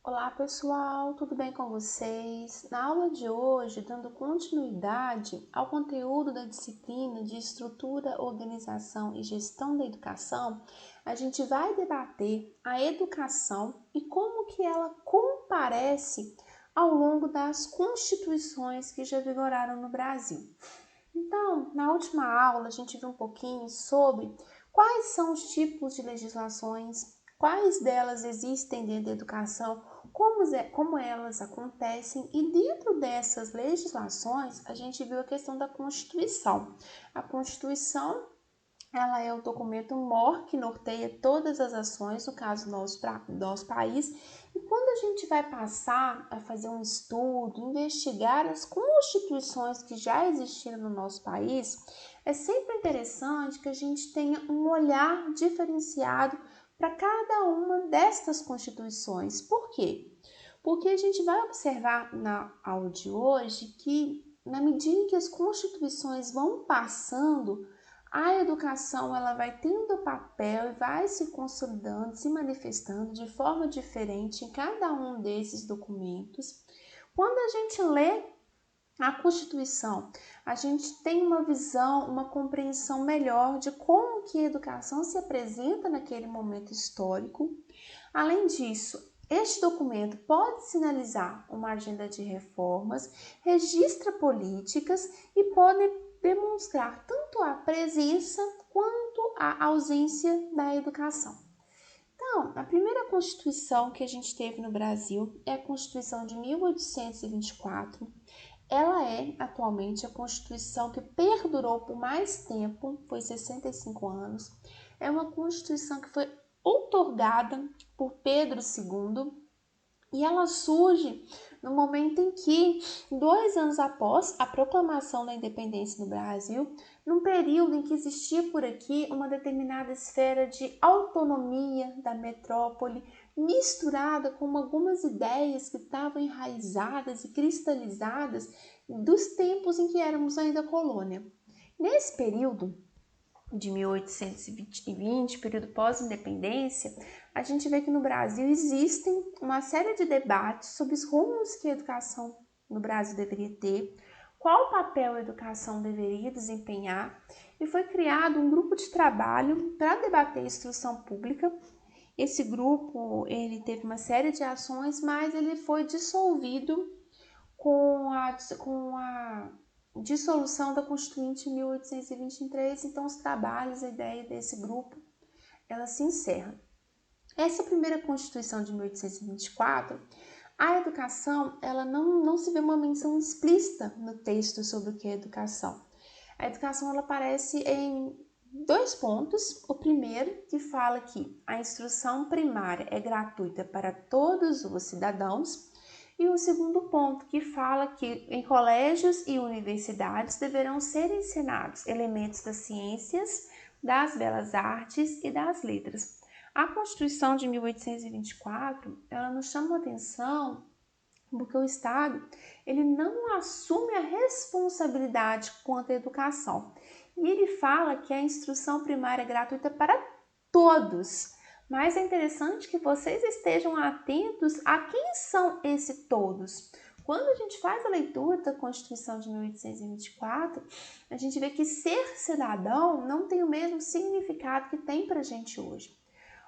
Olá pessoal, tudo bem com vocês? Na aula de hoje, dando continuidade ao conteúdo da disciplina de Estrutura, Organização e Gestão da Educação, a gente vai debater a educação e como que ela comparece ao longo das constituições que já vigoraram no Brasil. Então, na última aula, a gente viu um pouquinho sobre quais são os tipos de legislações, quais delas existem dentro da educação, como elas acontecem, e dentro dessas legislações, a gente viu a questão da Constituição. A Constituição, ela é o documento maior que norteia todas as ações, no caso do nosso país, e quando a gente vai passar a fazer um estudo, investigar as constituições que já existiram no nosso país, é sempre interessante que a gente tenha um olhar diferenciado para cada uma destas constituições. Por quê? Porque a gente vai observar na aula de hoje que, na medida em que as constituições vão passando, a educação ela vai tendo papel e vai se consolidando, se manifestando de forma diferente em cada um desses documentos. Quando a gente lê a Constituição, a gente tem uma visão, uma compreensão melhor de como que a educação se apresenta naquele momento histórico. Além disso, este documento pode sinalizar uma agenda de reformas, registra políticas e pode demonstrar tanto a presença quanto a ausência da educação. Então, a primeira Constituição que a gente teve no Brasil é a Constituição de 1824. Ela é, atualmente, a Constituição que perdurou por mais tempo, foi 65 anos. É uma Constituição que foi outorgada por Pedro II e ela surge no momento em que, 2 anos após a proclamação da independência no Brasil, num período em que existia por aqui uma determinada esfera de autonomia da metrópole, misturada com algumas ideias que estavam enraizadas e cristalizadas dos tempos em que éramos ainda colônia. Nesse período de 1820, período pós-independência, a gente vê que no Brasil existem uma série de debates sobre os rumos que a educação no Brasil deveria ter, qual papel a educação deveria desempenhar, e foi criado um grupo de trabalho para debater a instrução pública. Esse grupo ele teve uma série de ações, mas ele foi dissolvido com a dissolução da Constituinte em 1823, então os trabalhos, a ideia desse grupo, ela se encerra. Essa primeira Constituição de 1824, a educação, ela não se vê uma menção explícita no texto sobre o que é educação. A educação, ela aparece em 2 pontos. O primeiro, que fala que a instrução primária é gratuita para todos os cidadãos, e o segundo ponto, que fala que em colégios e universidades deverão ser ensinados elementos das ciências, das belas artes e das letras. A Constituição de 1824, ela nos chama a atenção porque o Estado ele não assume a responsabilidade quanto à educação. E ele fala que a instrução primária é gratuita para todos. Mas é interessante que vocês estejam atentos a quem são esses todos. Quando a gente faz a leitura da Constituição de 1824, a gente vê que ser cidadão não tem o mesmo significado que tem para a gente hoje.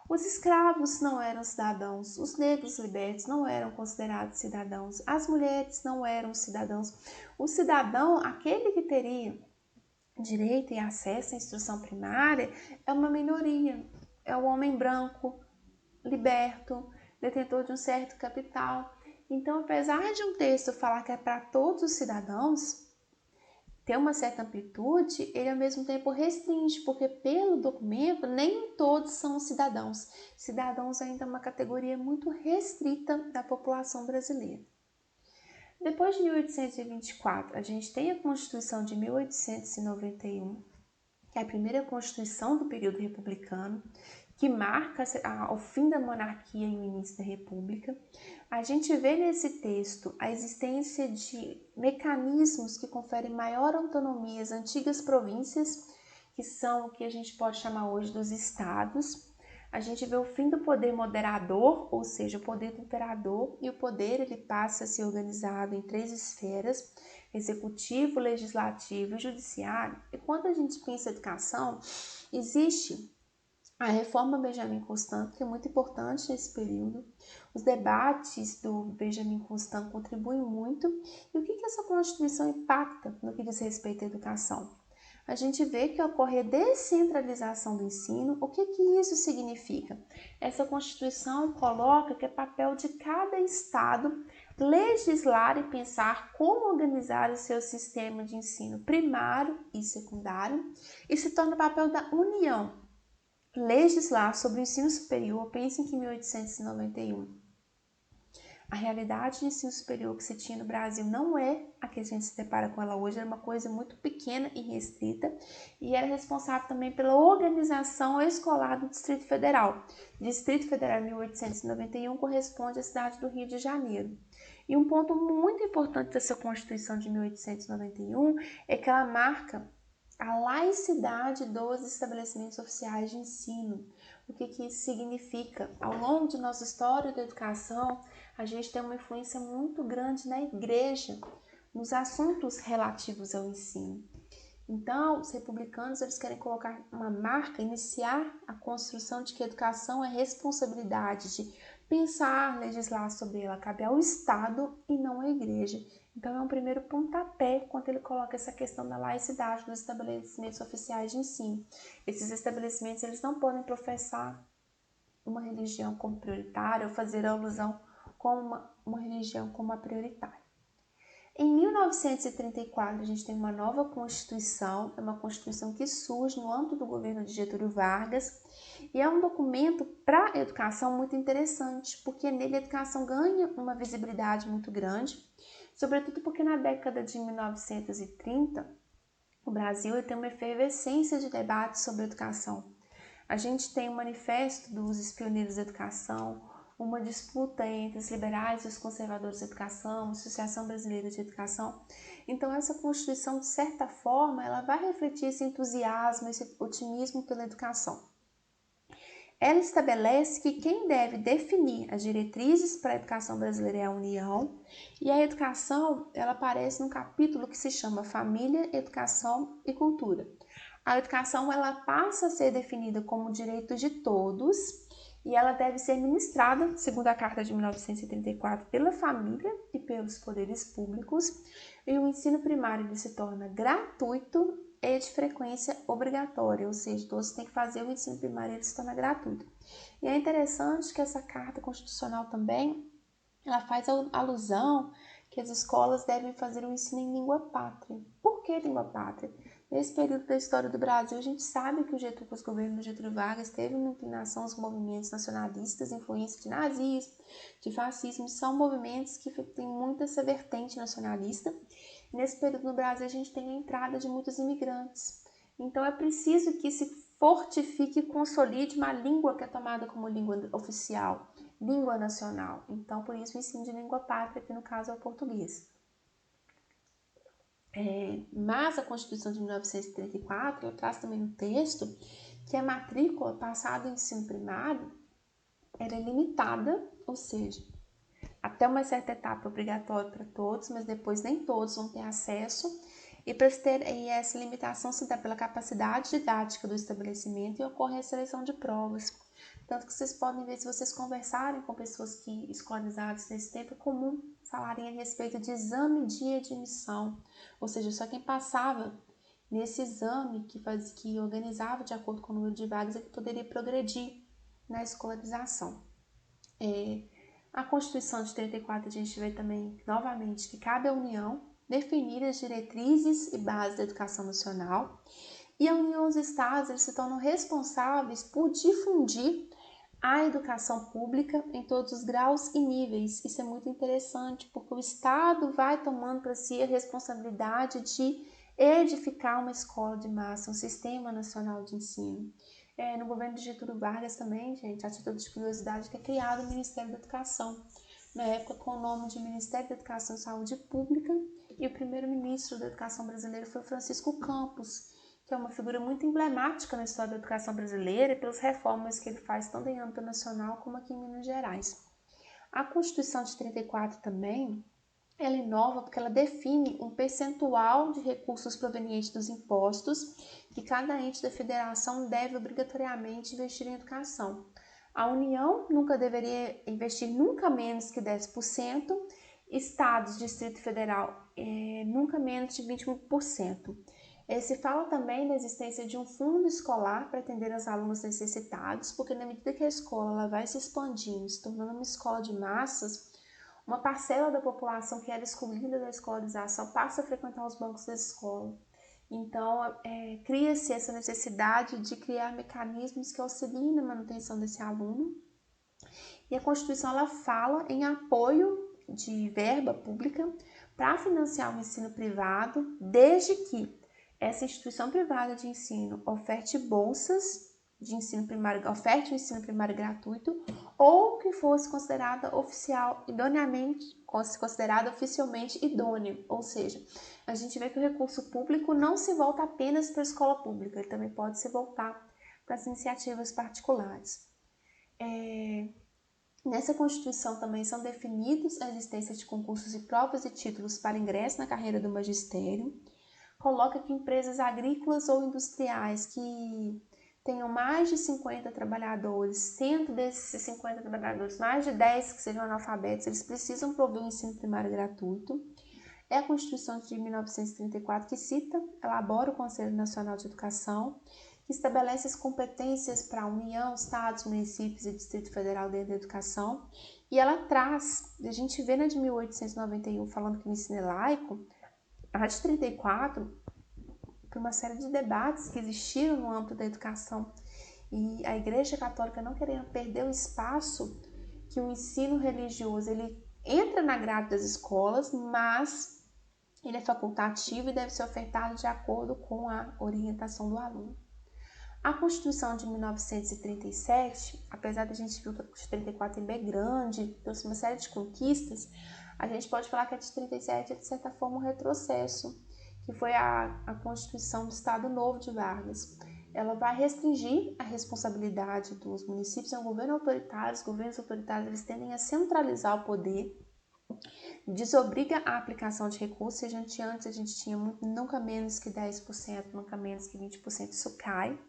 Os escravos não eram cidadãos, os negros libertos não eram considerados cidadãos, as mulheres não eram cidadãos. O cidadão, aquele que teria direito e acesso à instrução primária, é uma minoria. É o homem branco, liberto, detentor de um certo capital. Então, apesar de um texto falar que é para todos os cidadãos, ter uma certa amplitude, ele ao mesmo tempo restringe, porque pelo documento nem todos são cidadãos. Cidadãos ainda é uma categoria muito restrita da população brasileira. Depois de 1824, a gente tem a Constituição de 1891, que é a primeira Constituição do período republicano, que marca o fim da monarquia e o início da república. A gente vê nesse texto a existência de mecanismos que conferem maior autonomia às antigas províncias, que são o que a gente pode chamar hoje dos estados. A gente vê o fim do poder moderador, ou seja, o poder do imperador, e o poder ele passa a ser organizado em 3 esferas: executivo, legislativo e judiciário. E quando a gente pensa em educação, existe a reforma Benjamin Constant, que é muito importante nesse período. Os debates do Benjamin Constant contribuem muito. E o que essa Constituição impacta no que diz respeito à educação? A gente vê que ocorre a descentralização do ensino. O que isso significa? Essa Constituição coloca que é papel de cada Estado legislar e pensar como organizar o seu sistema de ensino primário e secundário, e se torna papel da União legislar sobre o ensino superior. Pensem que em 1891 a realidade de ensino superior que se tinha no Brasil não é a que a gente se depara com ela hoje, era uma coisa muito pequena e restrita, e era responsável também pela organização escolar do Distrito Federal. Distrito Federal em 1891 corresponde à cidade do Rio de Janeiro. E um ponto muito importante dessa Constituição de 1891 é que ela marca a laicidade dos estabelecimentos oficiais de ensino. O que isso significa? Ao longo de nossa história da educação, a gente tem uma influência muito grande na igreja, nos assuntos relativos ao ensino. Então, os republicanos eles querem colocar uma marca, iniciar a construção de que a educação é responsabilidade de pensar, legislar sobre ela, cabe ao Estado e não à igreja. Então, é um primeiro pontapé quando ele coloca essa questão da laicidade dos estabelecimentos oficiais de ensino. Esses estabelecimentos eles não podem professar uma religião como prioritária ou fazer alusão com uma religião como a prioritária. Em 1934, a gente tem uma nova Constituição, é uma Constituição que surge no âmbito do governo de Getúlio Vargas, e é um documento para a educação muito interessante, porque nele a educação ganha uma visibilidade muito grande, sobretudo porque na década de 1930, o Brasil tem uma efervescência de debates sobre educação. A gente tem o Manifesto dos Pioneiros da Educação, uma disputa entre os liberais e os conservadores da educação, a Associação Brasileira de Educação. Então, essa Constituição, de certa forma, ela vai refletir esse entusiasmo, esse otimismo pela educação. Ela estabelece que quem deve definir as diretrizes para a educação brasileira é a União, e a educação, ela aparece num capítulo que se chama Família, Educação e Cultura. A educação, ela passa a ser definida como direito de todos, e ela deve ser ministrada, segundo a Carta de 1934, pela família e pelos poderes públicos, e o ensino primário ele se torna gratuito e de frequência obrigatória, ou seja, todos têm que fazer o ensino primário e ele se torna gratuito. E é interessante que essa Carta Constitucional também, ela faz alusão que as escolas devem fazer o ensino em língua pátria. Por que língua pátria? Nesse período da história do Brasil, a gente sabe que o governo do Getúlio Vargas teve uma inclinação aos movimentos nacionalistas, influência de nazismo, de fascismo, são movimentos que têm muito essa vertente nacionalista. Nesse período no Brasil, a gente tem a entrada de muitos imigrantes. Então, é preciso que se fortifique e consolide uma língua que é tomada como língua oficial, língua nacional. Então, por isso, o ensino de língua pátria, que no caso é o português. Mas a Constituição de 1934 ela traz também um texto que a matrícula passada em ensino primário era limitada, ou seja, até uma certa etapa obrigatória para todos, mas depois nem todos vão ter acesso, e essa limitação se dá pela capacidade didática do estabelecimento e ocorre a seleção de provas. Tanto que vocês podem ver, se vocês conversarem com pessoas que escolarizadas nesse tempo, é comum falarem a respeito de exame de admissão, ou seja, só quem passava nesse exame que organizava de acordo com o número de vagas é que poderia progredir na escolarização. A Constituição de 34 a gente vê também, novamente, que cabe à União definir as diretrizes e bases da educação nacional, e a União e os Estados eles se tornam responsáveis por difundir a educação pública em todos os graus e níveis. Isso é muito interessante, porque o Estado vai tomando para si a responsabilidade de edificar uma escola de massa, um sistema nacional de ensino. No governo de Getúlio Vargas também, gente, a título de curiosidade, que é criado o Ministério da Educação, na época com o nome de Ministério da Educação e Saúde Pública, e o primeiro ministro da Educação brasileira foi Francisco Campos, que é uma figura muito emblemática na história da educação brasileira e pelas reformas que ele faz tanto em âmbito nacional como aqui em Minas Gerais. A Constituição de 34 também, ela inova porque ela define um percentual de recursos provenientes dos impostos que cada ente da federação deve obrigatoriamente investir em educação. A União nunca deveria investir nunca menos que 10%, estados, Distrito Federal, nunca menos de 21%. Se fala também da existência de um fundo escolar para atender aos alunos necessitados, porque na medida que a escola ela vai se expandindo, se tornando uma escola de massas, uma parcela da população que era excluída da escolarização passa a frequentar os bancos da escola. Então, cria-se essa necessidade de criar mecanismos que auxiliem na manutenção desse aluno. E a Constituição ela fala em apoio de verba pública para financiar o ensino privado, desde que essa instituição privada de ensino oferte bolsas de ensino primário, oferte o ensino primário gratuito, ou que fosse considerada oficialmente idônea, ou seja, a gente vê que o recurso público não se volta apenas para a escola pública, ele também pode se voltar para as iniciativas particulares. Nessa Constituição também são definidos a existência de concursos e provas e títulos para ingresso na carreira do magistério. Coloca que empresas agrícolas ou industriais que tenham mais de 50 trabalhadores, sendo desses 50 trabalhadores mais de 10 que sejam analfabetos, eles precisam prover um ensino primário gratuito. É a Constituição de 1934 que elabora o Conselho Nacional de Educação, que estabelece as competências para a União, Estados, municípios e Distrito Federal dentro da educação. E ela traz, a gente vê na de 1891 falando que o ensino é laico, a de 34, por uma série de debates que existiram no âmbito da educação e a Igreja Católica não querendo perder o espaço que o ensino religioso ele entra na grade das escolas, mas ele é facultativo e deve ser ofertado de acordo com a orientação do aluno. A Constituição de 1937, apesar de a gente ver que a de 34 é bem grande, trouxe uma série de conquistas, a gente pode falar que a de 37 é, de certa forma, um retrocesso, que foi a Constituição do Estado Novo de Vargas. Ela vai restringir a responsabilidade dos municípios, é um governo autoritário, os governos autoritários eles tendem a centralizar o poder, desobriga a aplicação de recursos, antes a gente tinha nunca menos que 10%, nunca menos que 20%, isso cai.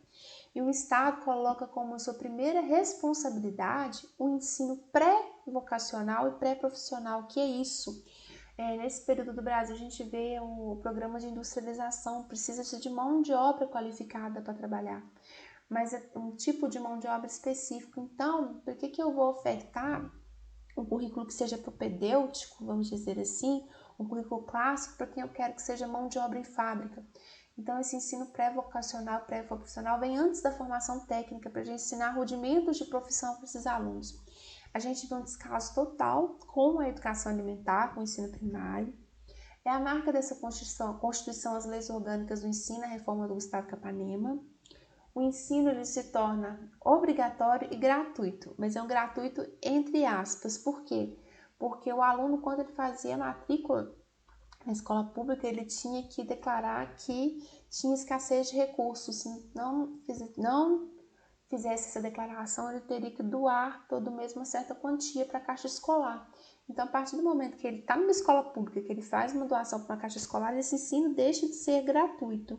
E o Estado coloca como sua primeira responsabilidade o ensino pré-vocacional e pré-profissional. Que é isso? Nesse período do Brasil, a gente vê o programa de industrialização, precisa de mão de obra qualificada para trabalhar, mas é um tipo de mão de obra específico. Então, por que eu vou ofertar um currículo que seja propedêutico, vamos dizer assim, um currículo clássico para quem eu quero que seja mão de obra em fábrica? Então, esse ensino pré-vocacional, pré-profissional vem antes da formação técnica para a gente ensinar rudimentos de profissão para esses alunos. A gente vê um descaso total com a educação alimentar, com o ensino primário. É a marca dessa Constituição as leis orgânicas do ensino, a reforma do Gustavo Capanema. O ensino ele se torna obrigatório e gratuito, mas é um gratuito entre aspas. Por quê? Porque o aluno, quando ele fazia a matrícula na escola pública, ele tinha que declarar que tinha escassez de recursos. Se não fizesse essa declaração, ele teria que doar todo mês uma certa quantia para a caixa escolar. Então, a partir do momento que ele está numa escola pública, que ele faz uma doação para uma caixa escolar, esse ensino deixa de ser gratuito.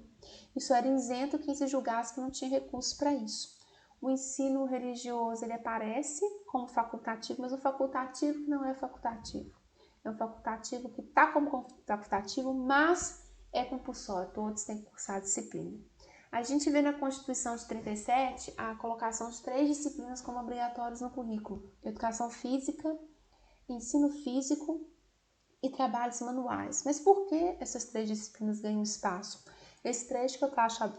Isso era isento quem se julgasse que não tinha recursos para isso. O ensino religioso, ele aparece como facultativo, mas o facultativo que não é facultativo. É um facultativo que está como facultativo, mas é compulsório, todos têm que cursar a disciplina. A gente vê na Constituição de 37 a colocação de 3 disciplinas como obrigatórias no currículo: educação física, ensino físico e trabalhos manuais. Mas por que essas 3 disciplinas ganham espaço? Esse trecho que eu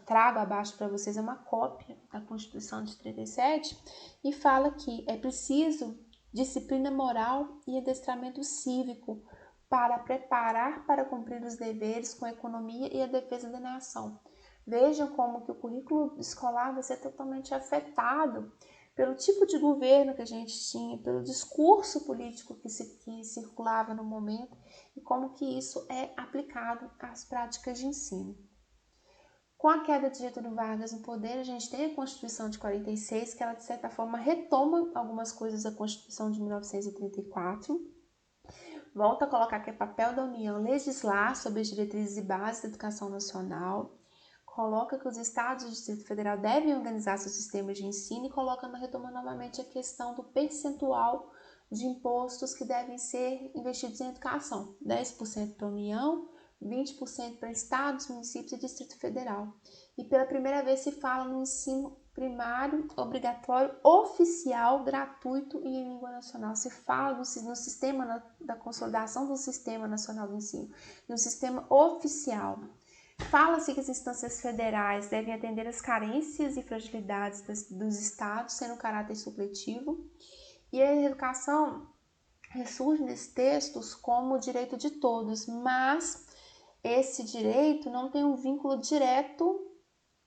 trago abaixo para vocês é uma cópia da Constituição de 37 e fala que é preciso disciplina moral e adestramento cívico para preparar para cumprir os deveres com a economia e a defesa da nação. Vejam como que o currículo escolar vai ser totalmente afetado pelo tipo de governo que a gente tinha, pelo discurso político que circulava no momento e como que isso é aplicado às práticas de ensino. Com a queda de Getúlio Vargas no poder, a gente tem a Constituição de 46, que ela, de certa forma, retoma algumas coisas da Constituição de 1934, volta a colocar que é papel da União legislar sobre as diretrizes e bases da educação nacional, coloca que os estados e o Distrito Federal devem organizar seus sistemas de ensino e coloca, retoma novamente a questão do percentual de impostos que devem ser investidos em educação, 10% para a União, 20% para estados, municípios e Distrito Federal. E pela primeira vez se fala no ensino primário, obrigatório, oficial, gratuito e em língua nacional. Se fala no sistema da consolidação do Sistema Nacional do Ensino, no sistema oficial. Fala-se que as instâncias federais devem atender as carências e fragilidades dos estados, sendo um caráter supletivo. E a educação ressurge nesses textos como o direito de todos, mas esse direito não tem um vínculo direto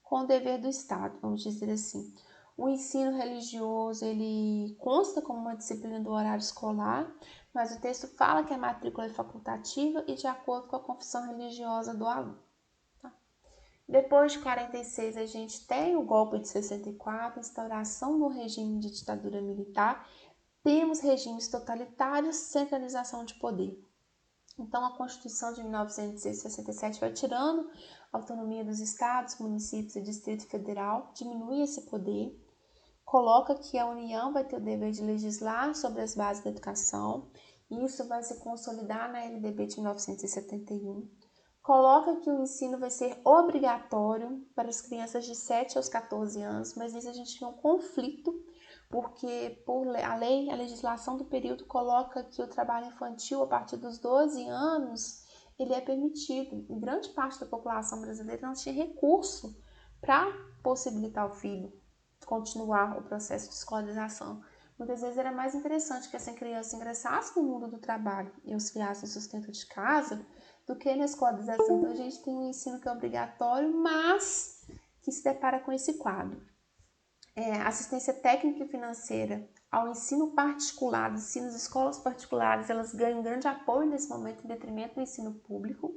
com o dever do Estado, vamos dizer assim. O ensino religioso, ele consta como uma disciplina do horário escolar, mas o texto fala que a matrícula é facultativa e de acordo com a confissão religiosa do aluno. Tá? Depois de 46, a gente tem o golpe de 64, instauração do regime de ditadura militar, temos regimes totalitários, centralização de poder. Então, a Constituição de 1967 vai tirando a autonomia dos estados, municípios e Distrito Federal, diminui esse poder, coloca que a União vai ter o dever de legislar sobre as bases da educação, e isso vai se consolidar na LDB de 1971. Coloca que o ensino vai ser obrigatório para as crianças de 7 aos 14 anos, mas nisso a gente tem um conflito, porque a legislação do período coloca que o trabalho infantil a partir dos 12 anos ele é permitido. E grande parte da população brasileira não tinha recurso para possibilitar o filho continuar o processo de escolarização. Muitas vezes era mais interessante que essa criança ingressasse no mundo do trabalho e auxiliasse no sustento de casa do que na escolarização. Então a gente tem um ensino que é obrigatório, mas que se depara com esse quadro. Assistência técnica e financeira ao ensino particular, as escolas particulares, elas ganham grande apoio nesse momento em detrimento do ensino público.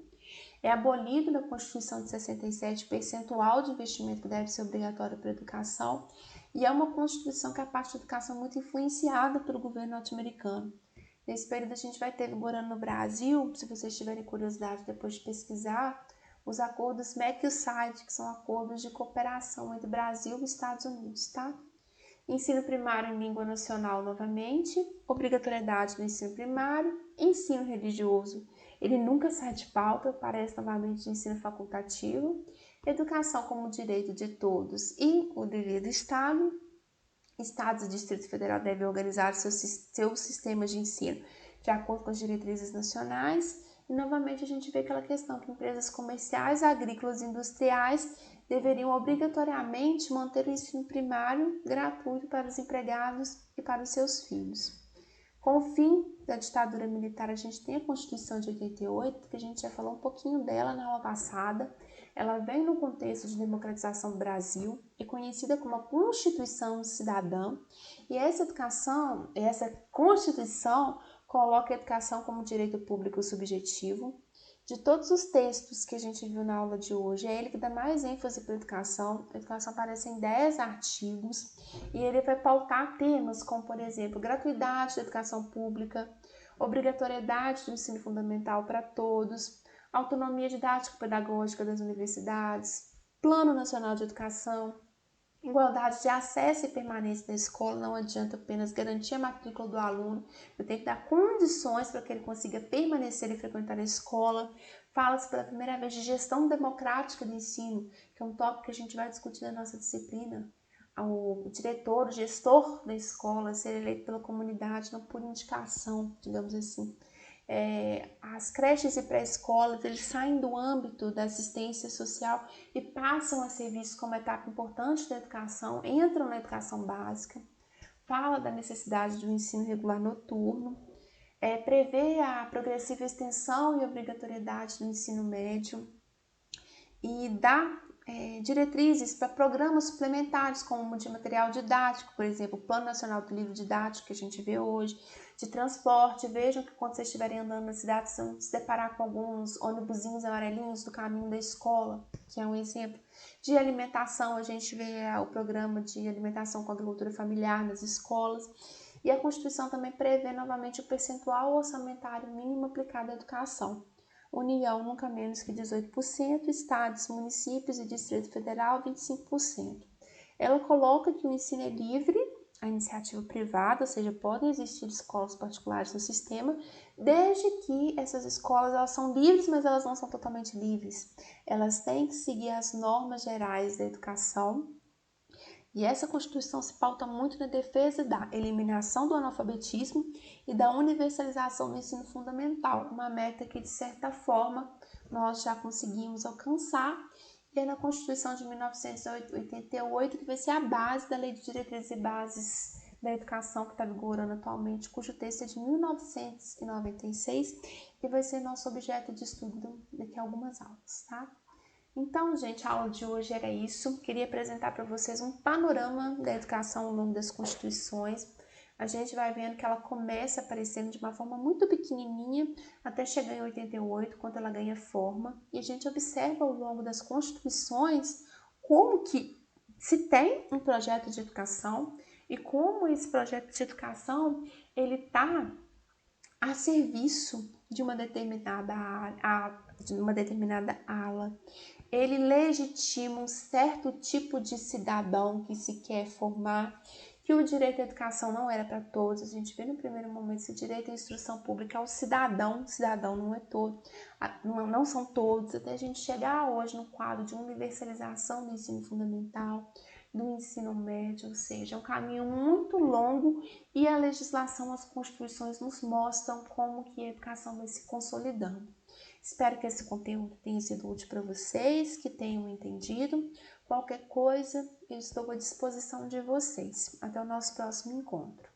É abolido na Constituição de 67 o percentual de investimento que deve ser obrigatório para a educação, e é uma Constituição que a parte da educação é muito influenciada pelo governo norte-americano. Nesse período a gente vai ter vigorando no Brasil, se vocês tiverem curiosidade depois de pesquisar, os acordos MEC-USAID, que são acordos de cooperação entre Brasil e Estados Unidos, tá? Ensino primário em língua nacional novamente, obrigatoriedade do ensino primário, ensino religioso, ele nunca sai de pauta, aparece novamente no ensino facultativo, educação como direito de todos e o dever do Estado. Estados e Distrito Federal devem organizar seus sistemas de ensino de acordo com as diretrizes nacionais. E, novamente, a gente vê aquela questão que empresas comerciais, agrícolas e industriais deveriam obrigatoriamente manter o ensino primário gratuito para os empregados e para os seus filhos. Com o fim da ditadura militar, a gente tem a Constituição de 88, que a gente já falou um pouquinho dela na aula passada. Ela vem no contexto de democratização do Brasil, é conhecida como a Constituição Cidadã, e essa Constituição coloca a educação como direito público subjetivo. De todos os textos que a gente viu na aula de hoje, é ele que dá mais ênfase para a educação. A educação aparece em 10 artigos e ele vai pautar temas como, por exemplo, gratuidade da educação pública, obrigatoriedade do ensino fundamental para todos, autonomia didático-pedagógica das universidades, Plano Nacional de Educação, igualdade de acesso e permanência da escola. Não adianta apenas garantir a matrícula do aluno, eu tenho que dar condições para que ele consiga permanecer e frequentar a escola. Fala-se pela primeira vez de gestão democrática do ensino, que é um tópico que a gente vai discutir na nossa disciplina. O diretor, o gestor da escola ser eleito pela comunidade, não por indicação, digamos assim. As creches e pré-escolas, eles saem do âmbito da assistência social e passam a ser vistos como etapa importante da educação, entram na educação básica, fala da necessidade de um ensino regular noturno, prevê a progressiva extensão e obrigatoriedade do ensino médio e dá diretrizes para programas suplementares, como de material didático, por exemplo, o Plano Nacional do Livro Didático, que a gente vê hoje, de transporte. Vejam que quando vocês estiverem andando na cidade, vocês vão se deparar com alguns ônibusinhos amarelinhos do caminho da escola. que é um exemplo. De alimentação, a gente vê o programa de alimentação com agricultura familiar nas escolas. E a Constituição também prevê novamente o percentual orçamentário mínimo aplicado à educação. União, nunca menos que 18%, estados, municípios e Distrito Federal, 25%. Ela coloca que o ensino é livre, a iniciativa privada, ou seja, podem existir escolas particulares no sistema, desde que essas escolas elas são livres, mas elas não são totalmente livres. Elas têm que seguir as normas gerais da educação. E essa Constituição se pauta muito na defesa da eliminação do analfabetismo e da universalização do ensino fundamental, uma meta que, de certa forma, nós já conseguimos alcançar. E é na Constituição de 1988 que vai ser a base da Lei de Diretrizes e Bases da Educação, que está vigorando atualmente, cujo texto é de 1996 e vai ser nosso objeto de estudo daqui a algumas aulas, tá? Então, gente, a aula de hoje era isso. Queria apresentar para vocês um panorama da educação ao longo das constituições. A gente vai vendo que ela começa aparecendo de uma forma muito pequenininha até chegar em 88, quando ela ganha forma. E a gente observa ao longo das constituições como que se tem um projeto de educação e como esse projeto de educação ele está a serviço de uma determinada ala. Ele legitima um certo tipo de cidadão que se quer formar, que o direito à educação não era para todos. A gente vê no primeiro momento esse direito à instrução pública ao cidadão não é todo, não são todos, até a gente chegar hoje no quadro de universalização do ensino fundamental, do ensino médio, ou seja, é um caminho muito longo e a legislação, as constituições nos mostram como que a educação vai se consolidando. Espero que esse conteúdo tenha sido útil para vocês, que tenham entendido. Qualquer coisa, eu estou à disposição de vocês. Até o nosso próximo encontro.